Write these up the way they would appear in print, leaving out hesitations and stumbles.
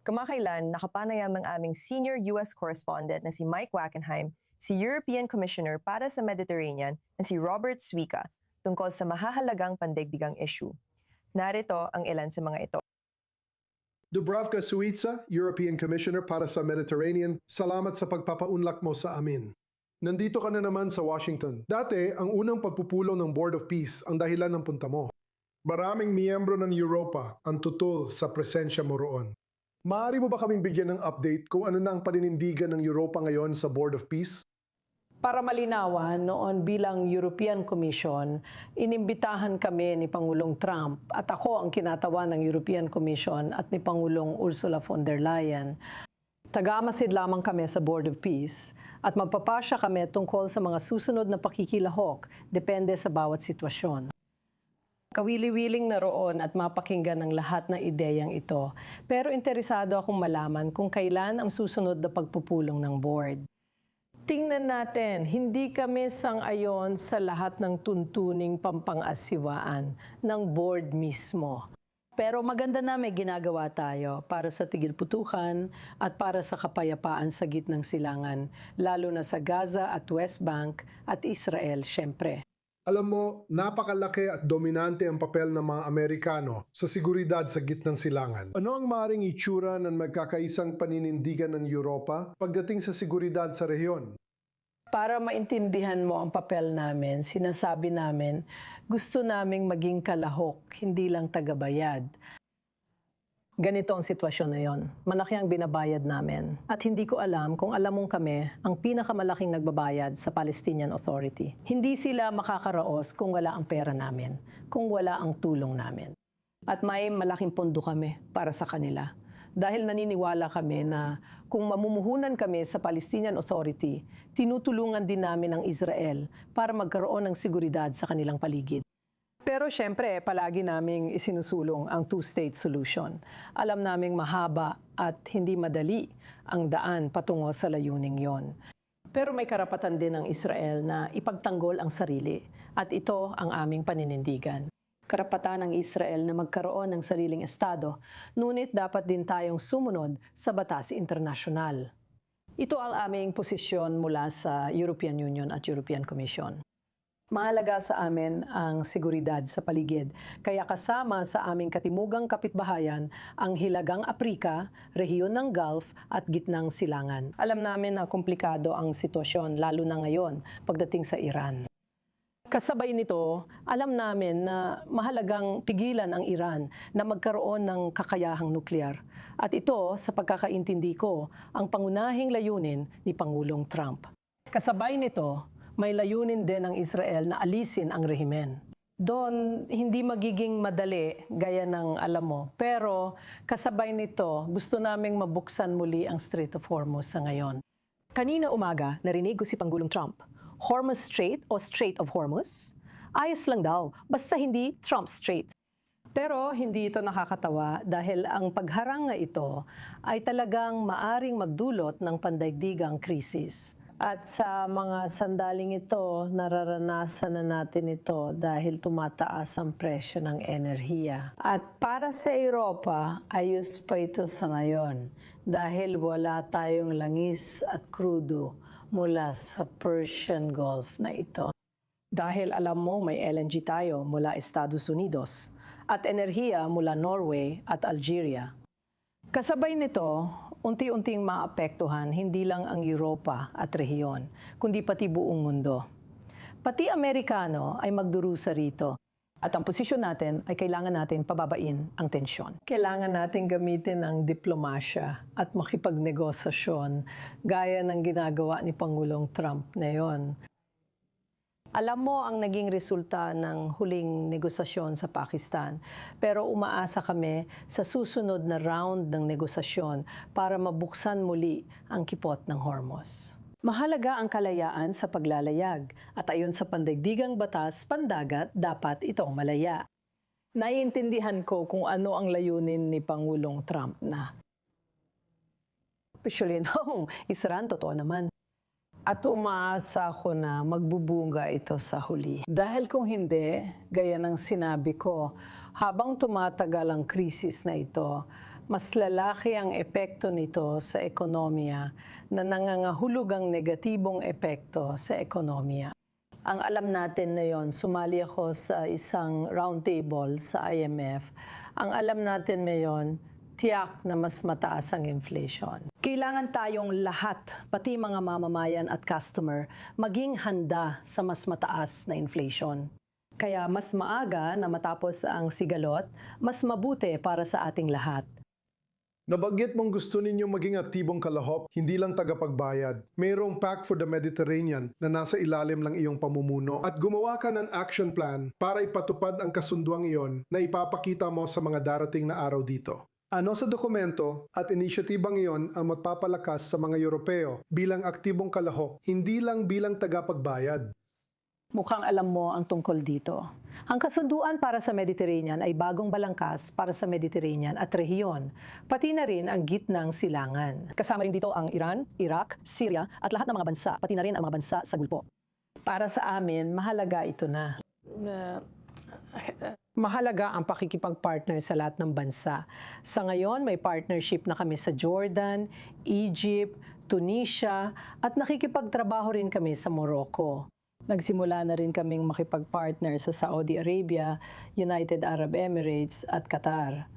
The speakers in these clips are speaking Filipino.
Kamakailan, nakapanayam ng aming senior US correspondent na si Mike Wackenheim, si European Commissioner para sa Mediterranean na si Robert Suica tungkol sa mahahalagang pandaigdigang issue. Narito ang ilan sa mga ito. Dubravka Suica, European Commissioner para sa Mediterranean, salamat sa pagpapaunlak mo sa amin. Nandito ka na naman sa Washington. Dati, ang unang pagpupulong ng Board of Peace ang dahilan ng punta mo. Maraming miyembro ng Europa ang tutol sa presensya mo roon. Maaari mo ba kaming bigyan ng update kung ano na ang paninindigan ng Europa ngayon sa Board of Peace? Para malinawan, noon bilang European Commission, inimbitahan kami ni Pangulong Trump at ako ang kinatawan ng European Commission at ni Pangulong Ursula von der Leyen. Tagamasid lamang kami sa Board of Peace at magpapasya kami tungkol sa mga susunod na pakikilahok depende sa bawat sitwasyon. Kawili-wiling na roon at mapakinggan ng lahat ng ideyang ito, pero interesado akong malaman kung kailan ang susunod na pagpupulong ng board. Tingnan natin, hindi kami sang-ayon sa lahat ng tuntuning pampang-asiwaan ng board mismo. Pero maganda na may ginagawa tayo para sa tigil-putukan at para sa kapayapaan sa gitnang silangan, lalo na sa Gaza at West Bank at Israel, syempre. Alam mo, napakalaki at dominante ang papel ng mga Amerikano sa seguridad sa gitnang silangan. Ano ang maaaring itsura ng magkakaisang paninindigan ng Europa pagdating sa seguridad sa rehiyon? Para maintindihan mo ang papel namin, sinasabi namin, gusto naming maging kalahok, hindi lang tagabayad. Ganito ang sitwasyon na yon. Malaki ang binabayad namin. At hindi ko alam kung alam mong kami ang pinakamalaking nagbabayad sa Palestinian Authority. Hindi sila makakaraos kung wala ang pera namin, kung wala ang tulong namin. At may malaking pondo kami para sa kanila. Dahil naniniwala kami na kung mamumuhunan kami sa Palestinian Authority, tinutulungan din namin ang Israel para magkaroon ng seguridad sa kanilang paligid. Pero syempre, palagi naming isinusulong ang two-state solution. Alam naming mahaba at hindi madali ang daan patungo sa layuning yon. Pero may karapatan din ng Israel na ipagtanggol ang sarili at ito ang aming paninindigan. Karapatan ng Israel na magkaroon ng sariling estado, ngunit dapat din tayong sumunod sa batas internasyonal. Ito ang aming posisyon mula sa European Union at European Commission. Mahalaga sa amin ang seguridad sa paligid, kaya kasama sa aming katimugang kapitbahayan ang Hilagang Aprika, rehiyon ng Gulf at gitnang silangan. Alam namin na komplikado ang sitwasyon, lalo na ngayon pagdating sa Iran. Kasabay nito, alam namin na mahalagang pigilan ang Iran na magkaroon ng kakayahang nuklear. At ito, sa pagkakaintindi ko, ang pangunahing layunin ni Pangulong Trump. Kasabay nito, may layunin din ng Israel na alisin ang rehimen. Doon, hindi magiging madali, gaya ng alam mo. Pero kasabay nito, gusto naming mabuksan muli ang Strait of Hormuz sa ngayon. Kanina umaga, narinig ko si Pangulong Trump, Hormuz Strait o Strait of Hormuz? Ayos lang daw, basta hindi Trump Strait. Pero hindi ito nakakatawa dahil ang pagharang nga ito ay talagang maaring magdulot ng pandaigdigang krisis. At sa mga sandaling ito, nararanasan na natin ito dahil tumataas ang presyo ng enerhiya. At para sa Europa, ayos pa ito sa ngayon dahil wala tayong langis at krudo mula sa Persian Gulf na ito. Dahil alam mo may LNG tayo mula Estados Unidos at enerhiya mula Norway at Algeria. Kasabay nito, unti-unting maapektuhan hindi lang ang Europa at rehiyon, kundi pati buong mundo. Pati Amerikano ay magdurusa rito. At ang posisyon natin ay kailangan natin pababain ang tensyon. Kailangan natin gamitin ang diplomasya at makipagnegosasyon gaya ng ginagawa ni Pangulong Trump na yon. Alam mo ang naging resulta ng huling negosasyon sa Pakistan, pero umaasa kami sa susunod na round ng negosasyon para mabuksan muli ang kipot ng Hormuz. Mahalaga ang kalayaan sa paglalayag at ayon sa pandaigdigang batas pandagat dapat itong malaya. Naiintindihan ko kung ano ang layunin ni Pangulong Trump na Actually, no, Israel, totoo naman. At umaasa ako na magbubunga ito sa huli. Dahil kung hindi, gaya ng sinabi ko, habang tumatagal ang krisis na ito, Mas lalaki ang epekto nito sa ekonomiya na nangangahulog ang negatibong epekto sa ekonomiya. Ang alam natin na yon, sumali ako sa isang roundtable sa IMF. Ang alam natin ngayon, tiyak na mas mataas ang inflation. Kailangan tayong lahat, pati mga mamamayan at customer, maging handa sa mas mataas na inflation. Kaya mas maaga na matapos ang sigalot, mas mabuti para sa ating lahat. Nabanggit mong gusto ninyong maging aktibong kalahok, hindi lang tagapagbayad. Mayroong Pact for the Mediterranean na nasa ilalim ng iyong pamumuno at gumawa ka ng action plan para ipatupad ang kasunduang iyon na ipapakita mo sa mga darating na araw dito. Ano sa dokumento at inisyatibang iyon ang magpapalakas sa mga Europeo bilang aktibong kalahok, hindi lang bilang tagapagbayad? Mukhang alam mo ang tungkol dito. Ang kasunduan para sa Mediterranean ay bagong balangkas para sa Mediterranean at rehiyon, pati na rin ang gitnang silangan. Kasama rin dito ang Iran, Iraq, Syria at lahat ng mga bansa, pati na rin ang mga bansa sa Gulpo. Para sa amin, mahalaga ito na. Mahalaga ang pakikipag-partner sa lahat ng bansa. Sa ngayon, may partnership na kami sa Jordan, Egypt, Tunisia, at nakikipagtrabaho rin kami sa Morocco. Nagsimula na rin kaming makipag-partner sa Saudi Arabia, United Arab Emirates at Qatar.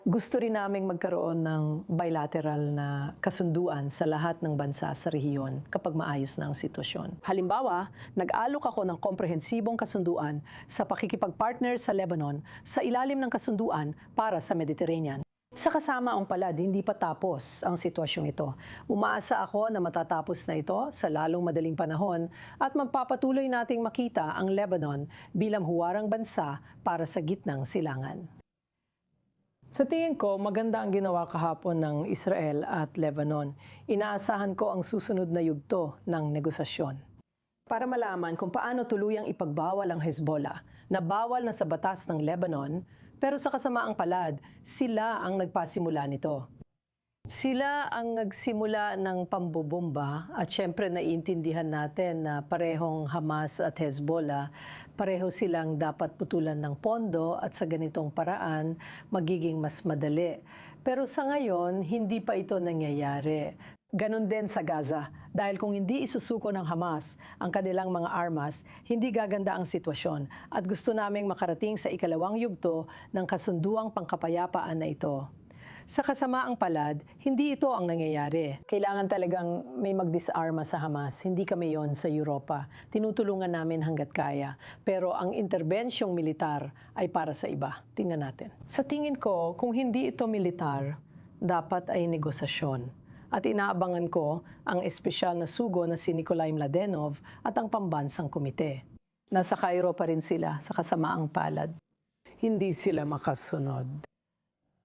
Gusto rin naming magkaroon ng bilateral na kasunduan sa lahat ng bansa sa rehiyon kapag maayos na ang sitwasyon. Halimbawa, nag-alok ako ng komprehensibong kasunduan sa pakikipag-partner sa Lebanon sa ilalim ng kasunduan para sa Mediterranean. Sa kasama ang palad, hindi pa tapos ang sitwasyong ito. Umaasa ako na matatapos na ito sa lalong madaling panahon at magpapatuloy nating makita ang Lebanon bilang huwarang bansa para sa gitnang silangan. Sa tingin ko, maganda ang ginawa kahapon ng Israel at Lebanon. Inaasahan ko ang susunod na yugto ng negosasyon. Para malaman kung paano tuluyang ipagbawal ang Hezbollah na bawal na sa batas ng Lebanon, pero sa kasamaang palad, sila ang nagpasimula nito. Sila ang nagsimula ng pambobomba at syempre naiintindihan natin na parehong Hamas at Hezbollah, pareho silang dapat putulan ng pondo at sa ganitong paraan magiging mas madali. Pero sa ngayon, hindi pa ito nangyayari. Ganon din sa Gaza, dahil kung hindi isusuko ng Hamas ang kanilang mga armas, hindi gaganda ang sitwasyon at gusto naming makarating sa ikalawang yugto ng kasunduang pangkapayapaan na ito. Sa kasamaang palad, hindi ito ang nangyayari. Kailangan talagang may magdisarma sa Hamas, hindi kami yon sa Europa. Tinutulungan namin hanggat kaya, pero ang interbensyong militar ay para sa iba. Tingnan natin. Sa tingin ko, kung hindi ito militar, dapat ay negosasyon. At inaabangan ko ang espesyal na sugo na si Nikolai Mladenov at ang pambansang komite. Nasa Cairo pa rin sila sa kasamaang palad. Hindi sila makasunod.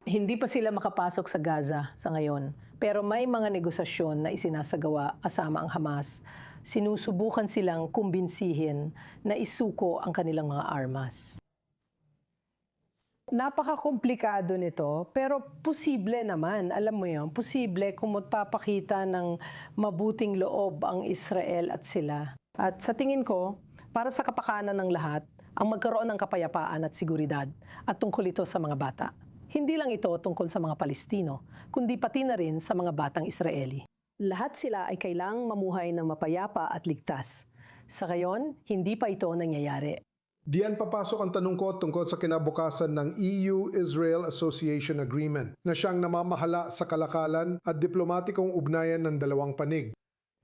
Hindi pa sila makapasok sa Gaza sa ngayon, pero may mga negosasyon na isinasagawa kasama ang Hamas. Sinusubukan silang kumbinsihin na isuko ang kanilang mga armas. Napaka-komplikado nito, pero posible naman. Alam mo yun, posible kung magpapakita ng mabuting loob ang Israel at sila. At sa tingin ko, para sa kapakanan ng lahat, ang magkaroon ng kapayapaan at seguridad at tungkol ito sa mga bata. Hindi lang ito tungkol sa mga Palestino, kundi pati na rin sa mga batang Israeli. Lahat sila ay kailangang mamuhay ng mapayapa at ligtas. Sa ngayon, hindi pa ito nangyayari. Diyan papasok ang tanong ko tungkol sa kinabukasan ng EU-Israel Association Agreement na siyang namamahala sa kalakalan at diplomatikong ugnayan ng dalawang panig.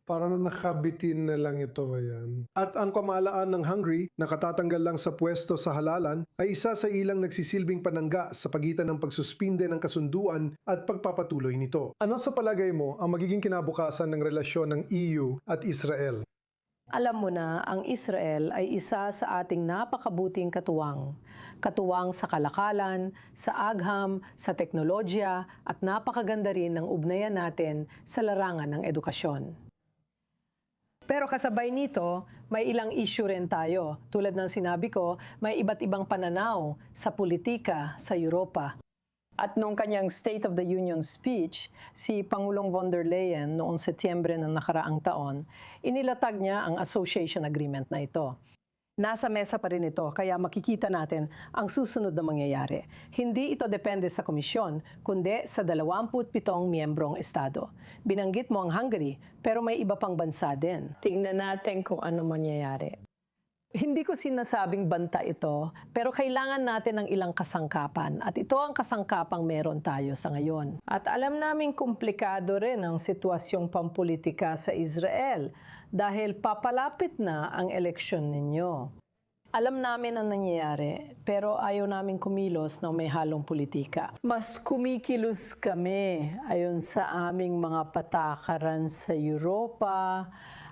Parang nakabitin na lang ito yan. At ang pamahalaan ng Hungary na katatanggal lang sa pwesto sa halalan ay isa sa ilang nagsisilbing panangga sa pagitan ng pagsuspinde ng kasunduan at pagpapatuloy nito. Ano sa palagay mo ang magiging kinabukasan ng relasyon ng EU at Israel? Alam mo na, ang Israel ay isa sa ating napakabuting katuwang. Katuwang sa kalakalan, sa agham, sa teknolohiya, at napakaganda rin ng ugnayan natin sa larangan ng edukasyon. Pero kasabay nito, may ilang issue rin tayo. Tulad ng sinabi ko, may iba't ibang pananaw sa politika sa Europa. At noong kanyang State of the Union speech, si Pangulong von der Leyen noong Setyembre ng nakaraang taon, inilatag niya ang association agreement na ito. Nasa mesa pa rin ito, kaya makikita natin ang susunod na mangyayari. Hindi ito depende sa komisyon, kundi sa 27 miyembrong estado. Binanggit mo ang Hungary, pero may iba pang bansa din. Tingnan natin kung ano mangyayari. Hindi ko sinasabing banta ito, pero kailangan natin ng ilang kasangkapan at ito ang kasangkapang meron tayo sa ngayon. At alam namin komplikado rin ang sitwasyong pampolitika sa Israel dahil papalapit na ang eleksyon ninyo. Alam namin ang nangyayari, pero ayaw namin kumilos na may halong politika. Mas kumikilos kami ayon sa aming mga patakaran sa Europa,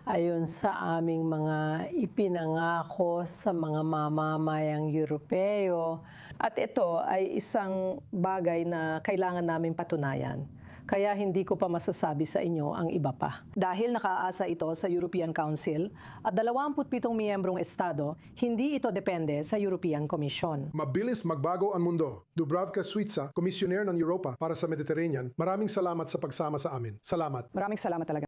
ayon sa aming mga ipinangako sa mga mamamayang Europeo. At ito ay isang bagay na kailangan namin patunayan. Kaya hindi ko pa masasabi sa inyo ang iba pa. Dahil nakaasa ito sa European Council at 27 miyembrong estado, hindi ito depende sa European Commission. Mabilis magbago ang mundo. Dubravka Suica, Komisyoner ng Europa para sa Mediterranean, maraming salamat sa pagsama sa amin. Salamat. Maraming salamat talaga.